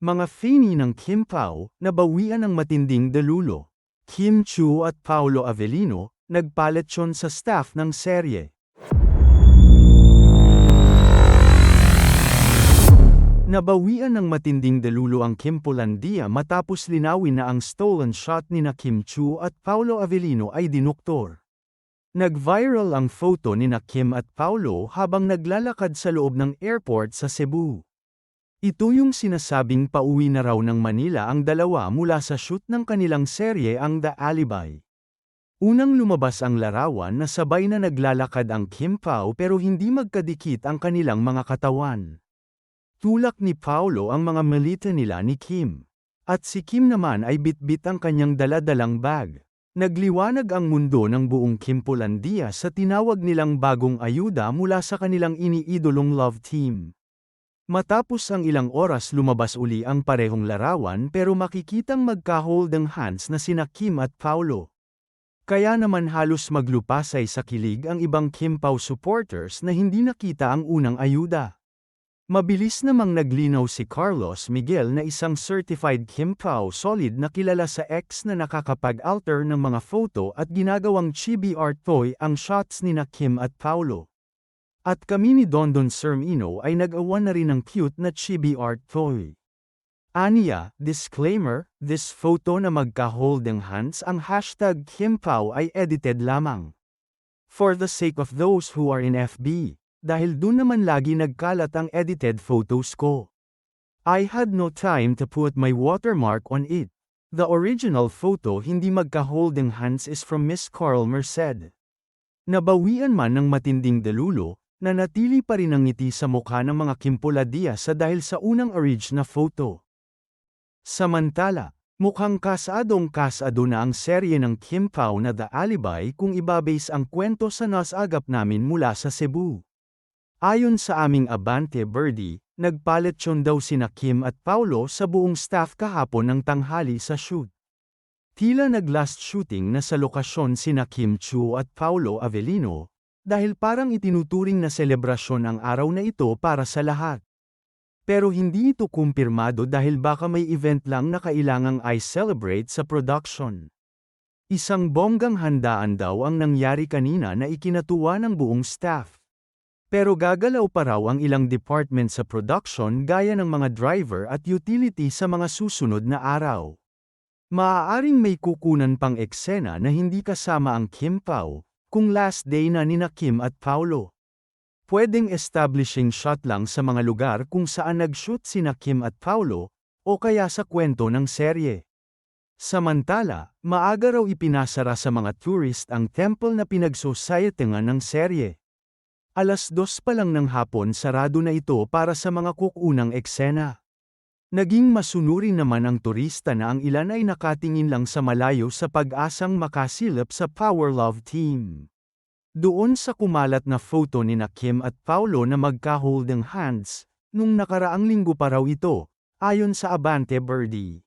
Mga fani ng Kim Pao, nabawian ng matinding dalulo. Kim Chu at Paolo Avellino, nagpaletsyon sa staff ng serye. Nabawian ng matinding dalulo ang Kim Polandia matapos linawin na ang stolen shot nina Kim Chu at Paolo Avellino ay dinuktor. Nag-viral ang photo nina Kim at Paolo habang naglalakad sa loob ng airport sa Cebu. Ito yung sinasabing pauwi na raw ng Manila ang dalawa mula sa shoot ng kanilang serye ang The Alibi. Unang lumabas ang larawan na sabay na naglalakad ang Kim Pao pero hindi magkadikit ang kanilang mga katawan. Tulak ni Paolo ang mga malita nila ni Kim. At si Kim naman ay bitbit ang kanyang daladalang bag. Nagliwanag ang mundo ng buong Kim Polandia sa tinawag nilang bagong ayuda mula sa kanilang iniidolong love team. Matapos ang ilang oras lumabas uli ang parehong larawan pero makikitang magka-holding hands na sina Kim at Paolo. Kaya naman halos maglupasay sa kilig ang ibang Kim Pao supporters na hindi nakita ang unang ayuda. Mabilis namang naglinaw si Carlos Miguel na isang certified Kim Pao solid na kilala sa X na nakakapag-alter ng mga photo at ginagawang chibi art toy ang shots nina Kim at Paolo. At kami ni Dondon Sermino ay nag-awan na rin ng cute na chibi art toy. Aniya, disclaimer, this photo na magka-holding hands ang hashtag Kim Pao ay edited lamang. For the sake of those who are in FB. Dahil dun naman lagi nagkalat ang edited photos ko. I had no time to put my watermark on it. The original photo hindi magka-holding hands is from Miss Carl Merced. Nabawian man ng matinding dalulo, nanatili pa rin ang ngiti sa mukha ng mga Kim Polandia sa dahil sa unang na photo. Samantala, mukhang kasadong-kasado na ang serye ng Kim Pao na The Alibi kung ibabase ang kwento sa nasagap namin mula sa Cebu. Ayon sa aming Abante Birdie, nagpaletsyon daw sina Kim at Paolo sa buong staff kahapon ng tanghali sa shoot. Tila nag-last shooting na sa lokasyon sina Kim Chu at Paolo Avellino, dahil parang itinuturing na selebrasyon ang araw na ito para sa lahat. Pero hindi ito kumpirmado dahil baka may event lang na kailangang i-celebrate sa production. Isang bonggang handaan daw ang nangyari kanina na ikinatuwa ng buong staff. Pero gagalaw pa raw ang ilang department sa production gaya ng mga driver at utility sa mga susunod na araw. Maaaring may kukunan pang eksena na hindi kasama ang Kim Pao, kung last day na nina Kim at Paolo. Pwedeng establishing shot lang sa mga lugar kung saan nag-shoot sina Kim at Paolo, o kaya sa kwento ng serye. Samantala, maaga raw ipinasara sa mga tourist ang temple na pinag-societingan ng serye. 2:00 pa lang ng hapon sarado na ito para sa mga kukunang eksena. Naging masunurin naman ang turista na ang ilan ay nakatingin lang sa malayo sa pag-asang makasilip sa Power Love Team. Doon sa kumalat na photo nina Kim at Paolo na magka-holding hands, nung nakaraang linggo pa raw ito, ayon sa Abante Birdie.